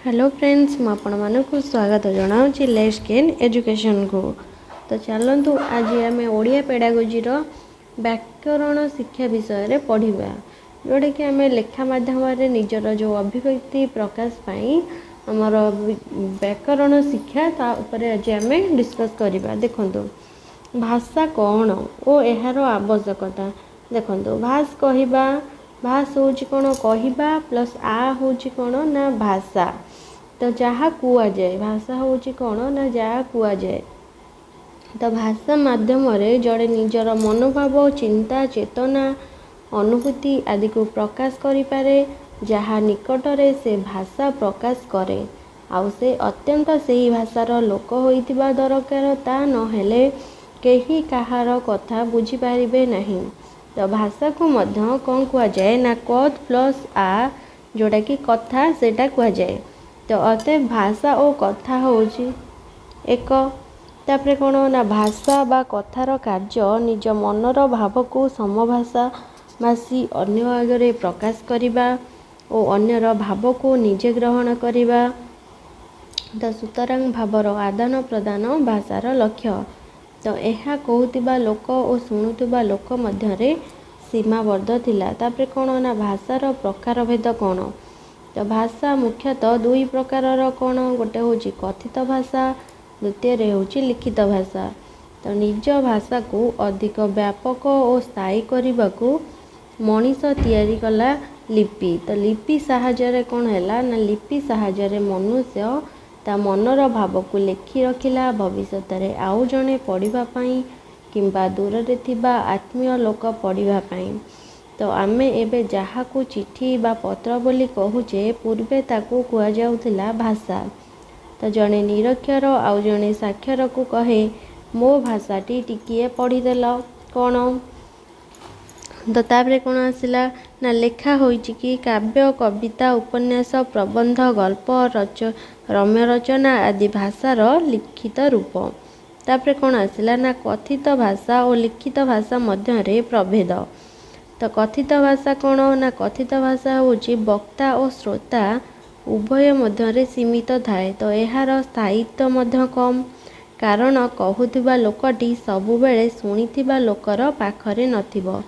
Hello friends मुझे स्वागत जनाऊँ let's gain education को। तो चलतु आज आम ओडिया पेडागोजी व्याकरण शिक्षा विषय रे पढ़ा जोटा कि आम लेखा मध्यम निजर जो अभिव्यक्ति प्रकाश पाई आमर व्याकरण शिक्षा तापर आज आम डिस्कस करवा। देखु भाषा कौन और यार आवश्यकता। देखु भाष कहवा भाष हूँ कौन कहवा प्लस आ हूँ कौन ना भाषा। तो जहाँ कुआए भाषा हूँ कौन ना जहाँ कुआए। तो भाषा माध्यम जड़े निजर मनोभाव चिंता चेतना अनुभूति आदि को प्रकाश करें जहाँ निकटरे से भाषा प्रकाश करे आउ से अत्यंत सही भाषार लोक होइतिबा दरकार ता नहेले केही कहार कथा बुझी पारिबे नहीं। तो भाषा को मध्य कौन कुआए ना कद प्लस आ जोटा कि कथा सेटा कुआए। तो अतः भाषा और कथा होची एक तापर कौन ना भाषा बा कथार कार्य निज मनर भाव को समभाषा भाषी अन्य आगे प्रकाश करवा और अन्यर भाव को निजे ग्रहण करवा। तो सुतरां भावर आदान प्रदान भाषार लक्ष्य। तो यह कहूथिबा लोक और शुणुथिबा लोक मध्यरे सीमाबद्ध थिला। तापर कौन ना भाषार प्रकार भेद कौन। तो भाषा मुख्यतः दुई प्रकार कौन गोटे हूँ कथित भाषा द्वितीय हूँ लिखित भाषा। तो निज भाषा को अधिक व्यापक और स्थायी करने को मनीष तैयारी कला लिपि। तो लिपि साहाय्य कौन है ना लिपि साहाय्य मनुष्य ता मनर भाव को लेखि रखिला भविष्य रे आउ जणे पढ़ापी किंबा दूर रे थिबा आत्मीय लोक पढ़ापी। तो आमे एबे जहाँ को चिठी बा पत्र बोली कहूचे पूर्वे ताकू कुआ जाउथिला भाषा। तो जड़े निरक्षर आउ जड़े साक्षर को कहे मो भाषाटी टिकिए पढ़ीदेल कौन। तो तापर कौन आसला ना लेखा होइछि कि काव्य कविता उपन्यास प्रबंध गल्प रम्य रचना आदि भाषार लिखित रूप। तापर कौन आसला ना कथित भाषा और लिखित भाषा मध्य प्रभेद। तो कथित भाषा कौन ना कथित भाषा होची वक्ता और श्रोता उभय मध्य सीमित थाए। तो यार स्थायित्व मध्य कम कारण कहूथिबा लोकटी सबुबेले शुणिथिबा लोकर पाखरे नथिबो।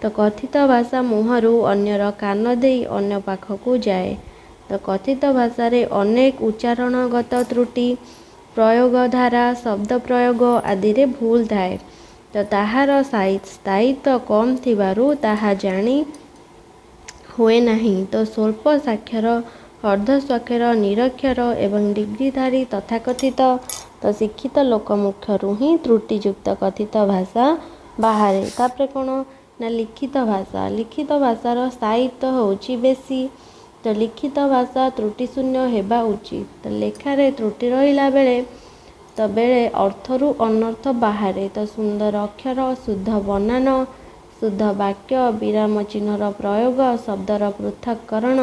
तो कथित भाषा मुहरु अन्यर कान देई अन्य पाखकू जाए। तो कथित भाषा रे अनेक उच्चारणगत त्रुटि प्रयोग धारा शब्द प्रयोग आदि रे भूल थाए। तो ताहार स्थायित्व कम थिबारु ताहा जानी हुए नहीं। तो स्वल्प साक्षर अर्ध स्वाक्षर निरक्षर एवं डिग्रीधारी तथाकथित तो शिक्षित लोक मुखरू ही त्रुटियुक्त कथित भाषा बाहर। तापर कौन ना लिखित भाषार स्थायित्व होची बेसी। तो लिखित भाषा त्रुटिशून्य हेबा उचित। तो लेखारे त्रुटि रहिला बेले तो बेले अर्थरू अनर्थ बाहर। तो सुंदर अक्षर शुद्ध बनान शुद्ध वाक्य विराम चिन्हर प्रयोग शब्दर पृथक्करण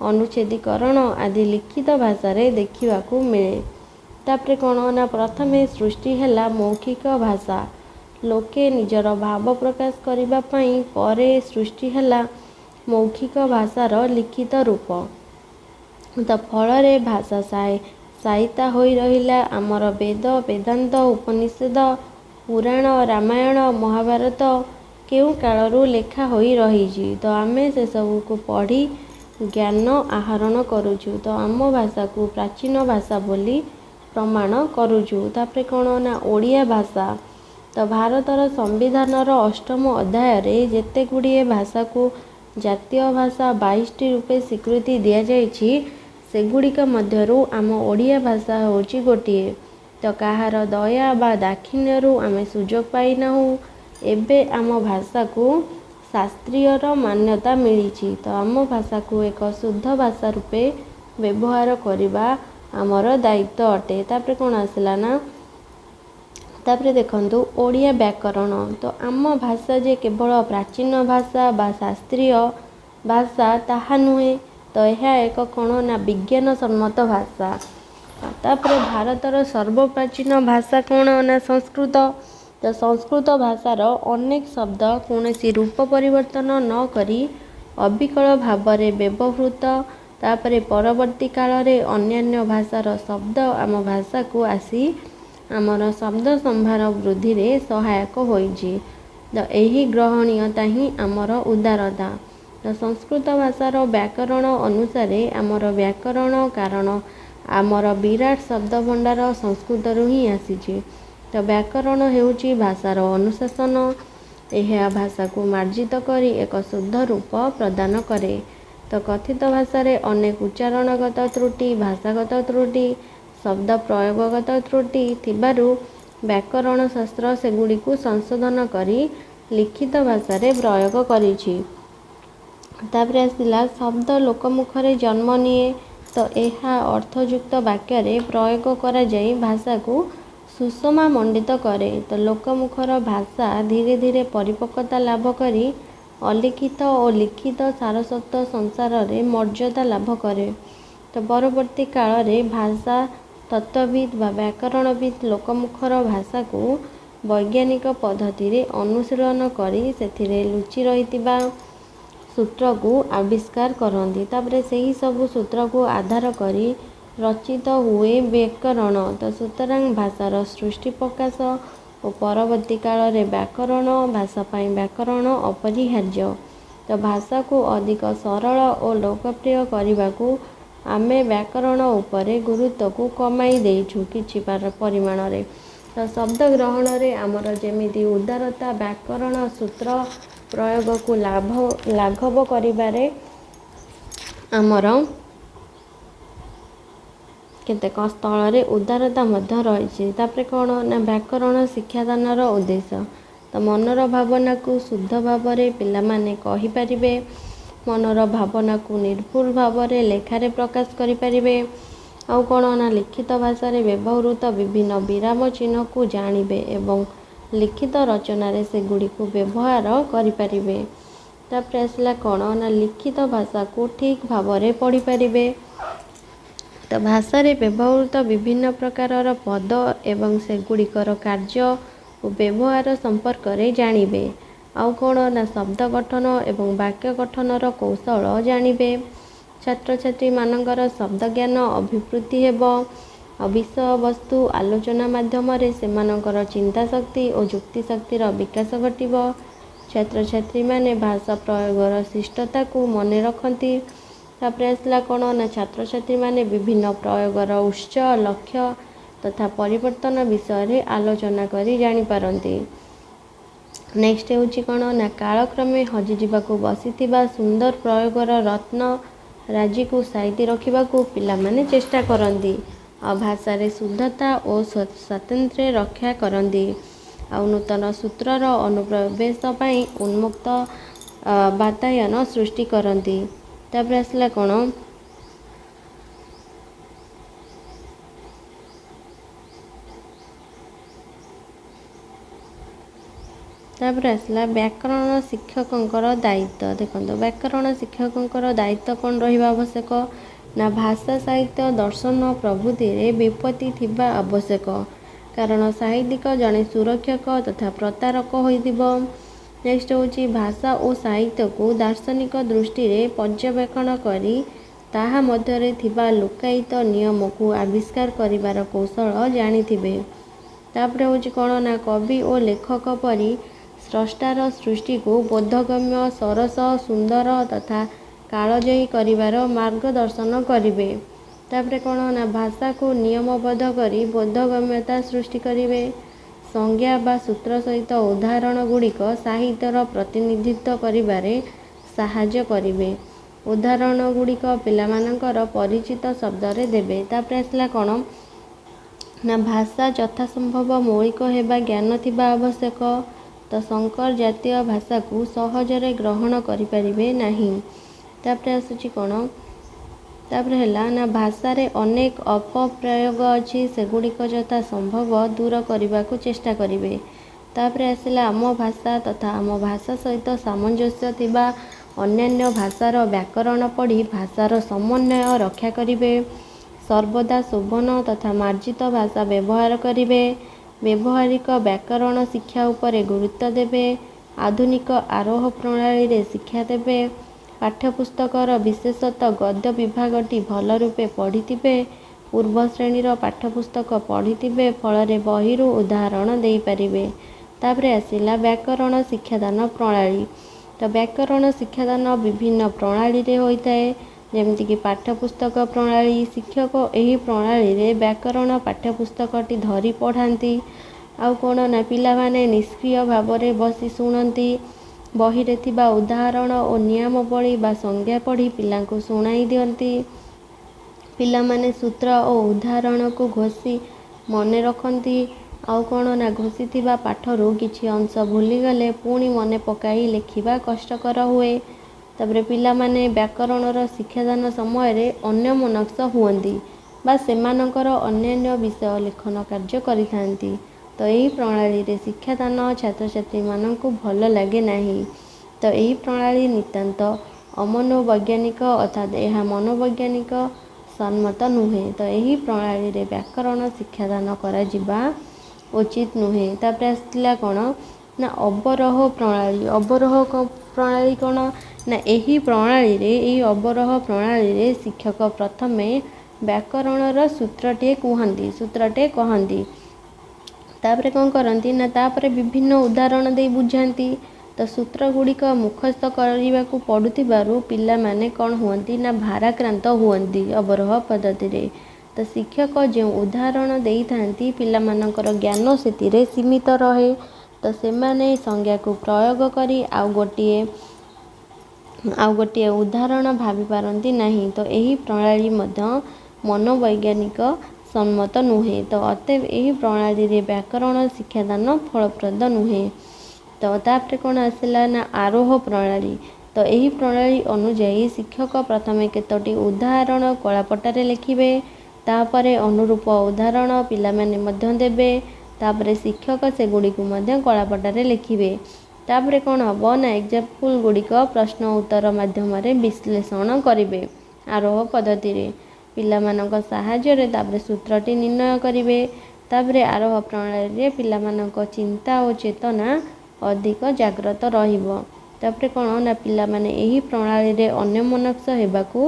अनुच्छेदीकरण आदि लिखित भाषा रे देखिबाकू मिले। तापर कौन ना प्रथमे सृष्टि हैला मौखिक भाषा लोके निजर भाव प्रकाश करबा पई परे सृष्टि हैला मौखिक भाषार लिखित रूप। तो फल रे भाषा साहिता होई रहिला आमर वेद वेदांत उपनिषद पुराण रामायण महाभारत केउ कालरू लेखा होई रही। तो आमे से सब को पढ़ी ज्ञान आहरण करुचु। तो आम भाषा को प्राचीन भाषा बोली प्रमाण करुचु। तापर कौन ना ओडिया भाषा। तो भारतर संविधानर अष्टम अध्याय रे जेते गुड़िए भाषा को जातीय भाषा 22टी रूपे स्वीकृति दिया जाइछि सेगुड़िक मध्यरु आम ओडिया भाषा होची गोटिए। तो कहार दया बा दाक्षिण्यरु आमे सुजोग पाई नाहु एबे आम भाषा को शास्त्रीयर मान्यता मिली। तो आम भाषा को एक शुद्ध भाषा रूपे व्यवहार करबा आमर दायित्व अटे। तापर कौन आसला ना तापर देखंतु ओडिया व्याकरण। तो आम भाषा जे केवल प्राचीन भाषा बा शास्त्रीय भाषा ताहा नुहे। तो यह एक कौन ना विज्ञान सम्मत भाषा। तापर भारतर सर्वप्राचीन भाषा कौन ना संस्कृत। तो संस्कृत भाषार अनेक शब्द कौन रूप परिवर्तन न करी अविकल भाव व्यवहृत तापरे परवर्ती कालरे अन्यान्य भाषार शब्द आम भाषा को आसी आमर शब्द सम्भार वृद्धि रे सहायक होइछि। तो यही ग्रहणीयता ही आमर उदारता। तो संस्कृत भाषार व्याकरण अनुसार आमर व्याकरण कारण आमर विराट शब्द भंडार संस्कृत ही आसी। तो व्याकरण हेउछि भाषार अनुशासन। यह भाषा को मार्जित करी एक शुद्ध रूप प्रदान करे। तो कथित भाषा रे अनेक उच्चारणगत त्रुटि, भाषागत त्रुटि, शब्द प्रयोगगत त्रुटि थिबारु व्याकरण शास्त्र सेगुड़िकु संशोधन करी लिखित भाषा रे प्रयोग करिछि। तापरे आसिला शब्द लोकमुखरे जन्म निए। तो यह अर्थयुक्त वाक्य रे प्रयोग करा जाई भाषा को सुषमा मंडित करे। तो लोकमुखर भाषा धीरे धीरे परिपक्वता लाभ करी अलिखित और लिखित सारस्वत संसार रे मर्यादा लाभ करे। तो परवर्ती काल रे भाषा तत्वविद व व्याकरणविद लोकमुखर भाषा को वैज्ञानिक पद्धति रे अनुशीलन करी सेथिरे लुचि रहितिबा सूत्र को आविष्कार करती। तापरे सही सबु सूत्र को आधार करी रचित हुए व्याकरण। तो सुतरां भाषार सृष्टि प्रकाश और परवर्ती काल रे व्याकरण भाषा पाई व्याकरण अपरिहार्य। तो भाषा को अधिक सरल और लोकप्रिय करने को आमे व्याकरण उपरे गुरुत्व को कमाई देइछु किछि परिमाण रे। तो शब्द ग्रहण रे आमर जेमिति उदारता व्याकरण सूत्र प्रयोग को लाघव करिबारे आमर केतेक स्थल रे उदारता मध्य रही। तापरे कौन ना व्याकरण शिक्षादानर उद्देश्य। तो मनर भावना को शुद्ध भाव में पिला माने कहि परिबे, मनर भावना को निर्भुल भाव में लेखारे प्रकाश करि परिबे। आउ कौन ना लिखित भाषा रे व्यवहृत विभिन्न विराम चिन्ह को जानिबे एवं लिखित रचना रे से गुड़ी को व्यवहार करि परिबे। तापरे आसला कौन ना लिखित भाषा को ठीक भाव में पढ़ी परिबे। तो भाषा रे व्यवहृत विभिन्न प्रकारर पद एवं से गुड़िकर कार्य और व्यवहार संपर्क में जानिबे। आउ कौन ना शब्द गठन एवं वाक्य गठनर कौशल जानिबे। छात्र छात्री मानकर शब्द ज्ञान अभिवृद्धि हेबो। विषय वस्तु आलोचना माध्यम रे सेमानकर चिंता शक्ति और युक्ति शक्तिर विकास घटिबो। छात्र छात्री माने भाषा प्रयोगर शिष्टता को मन रखती। तापरे आसला कौन ना छात्र छात्री माने विभिन्न प्रयोगर उच्च लक्ष्य तथा परिवर्तन विषय रे आलोचना करी जानि पारंती। नेक्स्ट होची कौन ना कालक्रमे हजि जीवाकू बसिथिबा सुंदर प्रयोगर रत्न राजी को साइती रखा पिला माने चेष्टा करती। आ भाषा रे शुद्धता और स्वातंत्र्य रक्षा करती। आ नूतन सूत्रर अनुप्रवेश पाई उन्मुक्त वातायन सृष्टि करती। तापर आसला कौन तापर आसला व्याकरण शिक्षकंकर दायित्व। देखो व्याकरण शिक्षकंकर दायित्व कौन रहिबा आवश्यक ना भाषा साहित्य दर्शन प्रभृति रे विपत्ति थिबा आवश्यक। कारण साहित्यिक जड़े सुरक्षक तथा प्रतारक होइथिबो। नेक्स्ट होची भाषा और साहित्य को दार्शनिक दृष्टि रे पर्यवेक्षण करी ताहा मध्यरे थिबा लुकायित नियम को आविष्कार करिवार कौशल जानिथिबे। तापर होची कौन ना कवि और लेखक परी स्रष्टार सृष्टि को बोधगम्य सरस सुंदर तथा कालजयी करिवार मार्गदर्शन करिवे। तापर कौन ना भाषा को नियमबद्ध करी बोधगम्यता सृष्टि करिवे। संज्ञा बा सूत्र सहित उदाहरण गुड़िक साहित्यर प्रतिनिधित्व करिबारे साहाय्य करिवे। उदाहरण गुड़िक पिलामानंकर परिचित शब्द रे देबे। तापर आसला कौन ना भाषा यथासंभव मौलिक हेबा ज्ञान थिबा आवश्यक। तो संकर जातीय भाषा को सहजरे ग्रहण करि परिबे नाही। तापर आसुची कौन तापर हैला ना भाषा रे अनेक अपप्रयोग अच्छी सेगुड़िक यथा संभव दूर करने को चेष्टा करिवे। तापर आसला आम भाषा तथा आम भाषा सहित सामंजस्य थिबा अन्यान्य भाषार व्याकरण पढ़ी भाषार समन्वय रक्षा करिवे। सर्वदा शोभन तथा मार्जित भाषा व्यवहार करिवे। व्यवहारिक व्याकरण शिक्षा उपरे गुरुत्व देवे। आधुनिक आरोह प्रणाली रे शिक्षा देवे। ପାଠ୍ୟପୁସ୍ତକର ବିଶେଷତଃ ଗଦ୍ୟ ବିଭାଗଟି ଭଲ ରୂପେ ପଢ଼ିଥିବେ। ପୂର୍ବ ଶ୍ରେଣୀର ପାଠ୍ୟପୁସ୍ତକ ପଢ଼ିଥିବେ, ଫଳରେ ବହିରୁ ଉଦାହରଣ ଦେଇପାରିବେ। ତାପରେ ଆସିଲା ବ୍ୟାକରଣ ଶିକ୍ଷାଦାନ ପ୍ରଣାଳୀ। ତ ବ୍ୟାକରଣ ଶିକ୍ଷାଦାନ ବିଭିନ୍ନ ପ୍ରଣାଳୀରେ ହୋଇଥାଏ, ଯେମିତିକି ପାଠ୍ୟପୁସ୍ତକ ପ୍ରଣାଳୀ। ଶିକ୍ଷକ ଏହି ପ୍ରଣାଳୀରେ ବ୍ୟାକରଣ ପାଠ୍ୟପୁସ୍ତକଟି ଧରି ପଢ଼ାନ୍ତି। ଆଉ କ'ଣ ନା ପିଲାମାନେ ନିଷ୍କ୍ରିୟ ଭାବରେ ବସି ଶୁଣନ୍ତି। ବହିରେ ଥିବା ଉଦାହରଣ ଓ ନିୟମାବଳୀ ବା ସଂଜ୍ଞା ପଢ଼ି ପିଲାଙ୍କୁ ଶୁଣାଇ ଦିଅନ୍ତି। ପିଲାମାନେ ସୂତ୍ର ଓ ଉଦାହରଣକୁ ଘୋଷି ମନେ ରଖନ୍ତି। ଆଉ କ'ଣ ନା ଘୋଷିଥିବା ପାଠରୁ କିଛି ଅଂଶ ଭୁଲିଗଲେ ପୁଣି ମନେ ପକାଇ ଲେଖିବା କଷ୍ଟକର ହୁଏ। ତାପରେ ପିଲାମାନେ ବ୍ୟାକରଣର ଶିକ୍ଷାଦାନ ସମୟରେ ଅନ୍ୟମନସ୍କ ହୁଅନ୍ତି ବା ସେମାନଙ୍କର ଅନ୍ୟାନ୍ୟ ବିଷୟ ଲେଖନ କାର୍ଯ୍ୟ କରିଥାନ୍ତି। ତ ଏହି ପ୍ରଣାଳୀରେ ଶିକ୍ଷାଦାନ ଛାତ୍ରଛାତ୍ରୀମାନଙ୍କୁ ଭଲ ଲାଗେ ନାହିଁ। ତ ଏହି ପ୍ରଣାଳୀ ନିତାନ୍ତ ଅମନୋବୈଜ୍ଞାନିକ, ଅର୍ଥାତ୍ ଏହା ମନୋବୈଜ୍ଞାନିକ ସମ୍ମତ ନୁହେଁ। ତ ଏହି ପ୍ରଣାଳୀରେ ବ୍ୟାକରଣ ଶିକ୍ଷାଦାନ କରାଯିବା ଉଚିତ ନୁହେଁ। ତାପରେ ଆସିଥିଲା କ'ଣ ନା ଅବରୋହ ପ୍ରଣାଳୀ। ଅବରୋହ ପ୍ରଣାଳୀ କ'ଣ ନା ଏହି ପ୍ରଣାଳୀରେ ଶିକ୍ଷକ ପ୍ରଥମେ ବ୍ୟାକରଣର ସୂତ୍ରଟିଏ କହନ୍ତି। ତାପରେ କ'ଣ କରନ୍ତି ନା ତାପରେ ବିଭିନ୍ନ ଉଦାହରଣ ଦେଇ ବୁଝାନ୍ତି। ତ ସୂତ୍ର ଗୁଡ଼ିକ ମୁଖସ୍ଥ କରିବାକୁ ପଡ଼ୁଥିବାରୁ ପିଲାମାନେ କ'ଣ ହୁଅନ୍ତି ନା ଭାରାକ୍ରାନ୍ତ ହୁଅନ୍ତି ଅବରୋହ ପଦ୍ଧତିରେ। ତ ଶିକ୍ଷକ ଯେଉଁ ଉଦାହରଣ ଦେଇଥାନ୍ତି ପିଲାମାନଙ୍କର ଜ୍ଞାନ ସେଥିରେ ସୀମିତ ରହେ। ତ ସେମାନେ ସଂଜ୍ଞାକୁ ପ୍ରୟୋଗ କରି ଆଉ ଗୋଟିଏ ଉଦାହରଣ ଭାବିପାରନ୍ତି ନାହିଁ। ତ ଏହି ପ୍ରଣାଳୀ ମଧ୍ୟ ମନୋବୈଜ୍ଞାନିକ ସମ୍ମତ ନୁହେଁ। ତ ଅତଏବ ଏହି ପ୍ରଣାଳୀରେ ବ୍ୟାକରଣ ଶିକ୍ଷାଦାନ ଫଳପ୍ରଦ ନୁହେଁ। ତ ତାପରେ କ'ଣ ଆସିଲା ନା ଆରୋହ ପ୍ରଣାଳୀ। ତ ଏହି ପ୍ରଣାଳୀ ଅନୁଯାୟୀ ଶିକ୍ଷକ ପ୍ରଥମେ କେତୋଟି ଉଦାହରଣ କଳାପଟାରେ ଲେଖିବେ। ତାପରେ ଅନୁରୂପ ଉଦାହରଣ ପିଲାମାନେ ମଧ୍ୟ ଦେବେ। ତାପରେ ଶିକ୍ଷକ ସେଗୁଡ଼ିକୁ ମଧ୍ୟ କଳାପଟାରେ ଲେଖିବେ। ତାପରେ କ'ଣ ହେବ ନା ଏକ୍ଜାମ୍ପଲ୍ ଗୁଡ଼ିକ ପ୍ରଶ୍ନ ଉତ୍ତର ମାଧ୍ୟମରେ ବିଶ୍ଳେଷଣ କରିବେ। ଆରୋହ ପଦ୍ଧତିରେ ପିଲାମାନଙ୍କ ସାହାଯ୍ୟରେ ତାପରେ ସୂତ୍ରଟି ନିର୍ଣ୍ଣୟ କରିବେ। ତାପରେ ଆରୋହ ପ୍ରଣାଳୀରେ ପିଲାମାନଙ୍କ ଚିନ୍ତା ଓ ଚେତନା ଅଧିକ ଜାଗ୍ରତ ରହିବ। ତାପରେ କ'ଣ ନା ପିଲାମାନେ ଏହି ପ୍ରଣାଳୀରେ ଅନ୍ୟମନସ୍କ ହେବାକୁ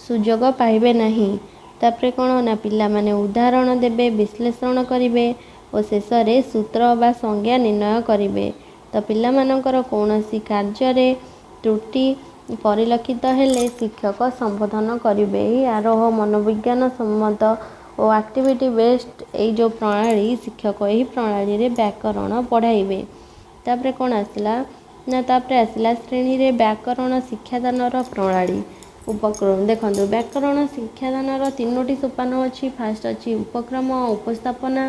ସୁଯୋଗ ପାଇବେ ନାହିଁ। ତାପରେ କ'ଣ ନା ପିଲାମାନେ ଉଦାହରଣ ଦେବେ, ବିଶ୍ଳେଷଣ କରିବେ ଓ ଶେଷରେ ସୂତ୍ର ବା ସଂଜ୍ଞା ନିର୍ଣ୍ଣୟ କରିବେ। ତ ପିଲାମାନଙ୍କର କୌଣସି କାର୍ଯ୍ୟରେ ତ୍ରୁଟି ପରିଲକ୍ଷିତ ହେଲେ ଶିକ୍ଷକ ସମ୍ବୋଧନ କରିବେ। ଏହି ଆରୋହ ମନୋବିଜ୍ଞାନ ସମ୍ମତ ଓ ଆକ୍ଟିଭିଟି ବେସ୍ଡ ଏଇ ଯେଉଁ ପ୍ରଣାଳୀ, ଶିକ୍ଷକ ଏହି ପ୍ରଣାଳୀରେ ବ୍ୟାକରଣ ପଢ଼ାଇବେ। ତାପରେ କ'ଣ ଆସିଲା ନା ତାପରେ ଆସିଲା ଶ୍ରେଣୀରେ ବ୍ୟାକରଣ ଶିକ୍ଷାଦାନର ପ୍ରଣାଳୀ ଉପକ୍ରମ। ଦେଖନ୍ତୁ ବ୍ୟାକରଣ ଶିକ୍ଷାଦାନର 3ଟି ସୋପାନ ଅଛି। ଫାଷ୍ଟ ଅଛି ଉପକ୍ରମ, ଉପସ୍ଥାପନା,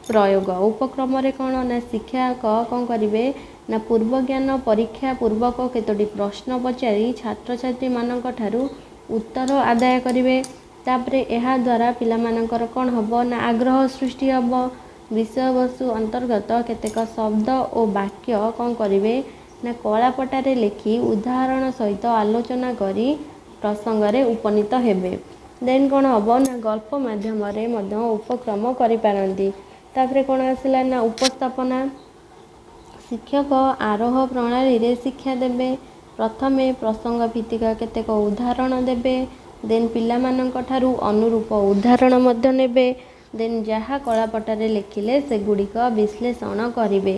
ପ୍ରୟୋଗ। ଉପକ୍ରମରେ କ'ଣ ନା ଶିକ୍ଷକ କ'ଣ କରିବେ ନା ପୂର୍ବଜ୍ଞାନ ପରୀକ୍ଷା ପୂର୍ବକ କେତୋଟି ପ୍ରଶ୍ନ ପଚାରି ଛାତ୍ରଛାତ୍ରୀମାନଙ୍କ ଠାରୁ ଉତ୍ତର ଆଦାୟ କରିବେ। ତାପରେ ଏହା ଦ୍ୱାରା ପିଲାମାନଙ୍କର କ'ଣ ହେବ ନା ଆଗ୍ରହ ସୃଷ୍ଟି ହେବ। ବିଷୟବସ୍ତୁ ଅନ୍ତର୍ଗତ କେତେକ ଶବ୍ଦ ଓ ବାକ୍ୟ କ'ଣ କରିବେ ନା କଳାପଟାରେ ଲେଖି ଉଦାହରଣ ସହିତ ଆଲୋଚନା କରି ପ୍ରସଙ୍ଗରେ ଉପନୀତ ହେବେ। ଦେନ୍ କ'ଣ ହେବ ନା ଗଳ୍ପ ମାଧ୍ୟମରେ ମଧ୍ୟ ଉପକ୍ରମ କରିପାରନ୍ତି। ତାପରେ କ'ଣ ଆସିଲା ନା ଉପସ୍ଥାପନା। ଶିକ୍ଷକ ଆରୋହ ପ୍ରଣାଳୀରେ ଶିକ୍ଷା ଦେବେ। ପ୍ରଥମେ ପ୍ରସଙ୍ଗ ଭିତ୍ତିକ କେତେକ ଉଦାହରଣ ଦେବେ। ଦେନ୍ ପିଲାମାନଙ୍କ ଠାରୁ ଅନୁରୂପ ଉଦାହରଣ ମଧ୍ୟ ନେବେ। ଦେନ୍ ଯାହା କଳାପଟାରେ ଲେଖିଲେ ସେଗୁଡ଼ିକ ବିଶ୍ଳେଷଣ କରିବେ।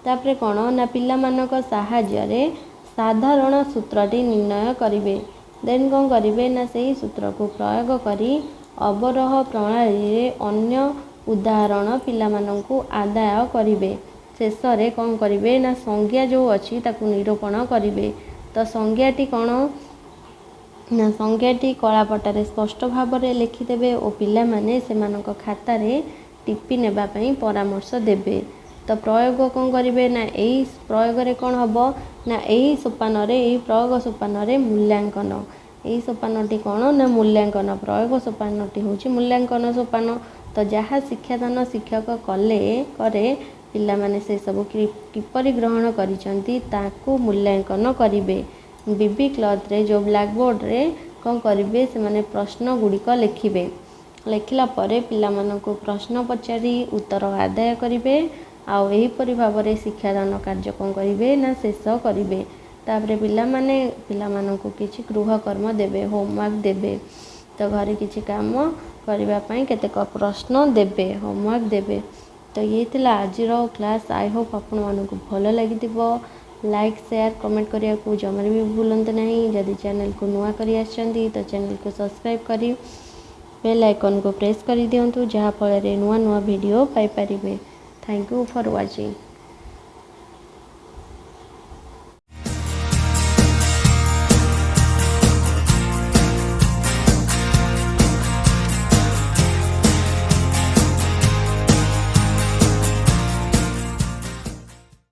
ତାପରେ କ'ଣ ନା ପିଲାମାନଙ୍କ ସାହାଯ୍ୟରେ ସାଧାରଣ ସୂତ୍ରଟି ନିର୍ଣ୍ଣୟ କରିବେ। ଦେନ୍ କ'ଣ କରିବେ ନା ସେହି ସୂତ୍ରକୁ ପ୍ରୟୋଗ କରି ଅବରୋହ ପ୍ରଣାଳୀରେ ଅନ୍ୟ ଉଦାହରଣ ପିଲାମାନଙ୍କୁ ଆଦାୟ କରିବେ। ଶେଷରେ କ'ଣ କରିବେ ନା ସଂଜ୍ଞା ଯେଉଁ ଅଛି ତାକୁ ନିରୂପଣ କରିବେ। ତ ସଂଜ୍ଞାଟି କ'ଣ ନା ସଂଜ୍ଞାଟି କଳାପଟାରେ ସ୍ପଷ୍ଟ ଭାବରେ ଲେଖିଦେବେ ଓ ପିଲାମାନେ ସେମାନଙ୍କ ଖାତାରେ ଟିପି ନେବା ପାଇଁ ପରାମର୍ଶ ଦେବେ। ତ ପ୍ରୟୋଗ କ'ଣ କରିବେ ନା ଏହି ପ୍ରୟୋଗରେ କ'ଣ ହେବ ନା ଏହି ପ୍ରୟୋଗ ସୋପାନରେ ମୂଲ୍ୟାଙ୍କନ। ଏହି ସୋପାନଟି କ'ଣ ନା ମୂଲ୍ୟାଙ୍କନ। ପ୍ରୟୋଗ ସୋପାନଟି ହେଉଛି ମୂଲ୍ୟାଙ୍କନ ସୋପାନ। ତ ଯାହା ଶିକ୍ଷାଦାନ ଶିକ୍ଷକ କରେ ପିଲାମାନେ ସେସବୁ କିପରି ଗ୍ରହଣ କରିଛନ୍ତି ତାକୁ ମୂଲ୍ୟାଙ୍କନ କରିବେ। ବିବି କ୍ଲଥରେ ଯେଉଁ ବ୍ଲାକବୋର୍ଡ଼ରେ କ'ଣ କରିବେ ସେମାନେ ପ୍ରଶ୍ନ ଗୁଡ଼ିକ ଲେଖିବେ। ଲେଖିଲା ପରେ ପିଲାମାନଙ୍କୁ ପ୍ରଶ୍ନ ପଚାରି ଉତ୍ତର ଆଦାୟ କରିବେ। ଆଉ ଏହିପରି ଭାବରେ ଶିକ୍ଷାଦାନ କାର୍ଯ୍ୟ କ'ଣ କରିବେ ନା ଶେଷ କରିବେ। तापरे पिलामानंकु किछि गृहकर्म देबे, होमवर्क देबे। तो घरे किछि काम करबा पई केतेक प्रश्न देबे, होमवर्क देबे। तो ये थिला आजिर क्लास। आई होप आपण मानकु भल लागिथिबो। लाइक शेयर कमेंट करिया को जमारे भी भूलंत नहीं। जदि चैनल को नुआ करी आछंती तो चैनल को सब्सक्राइब करी बेल आइकन को प्रेस कर दिंतु, जहाँ फल नुआ नुआ वीडियो पाई परिबे। Thank you for watching.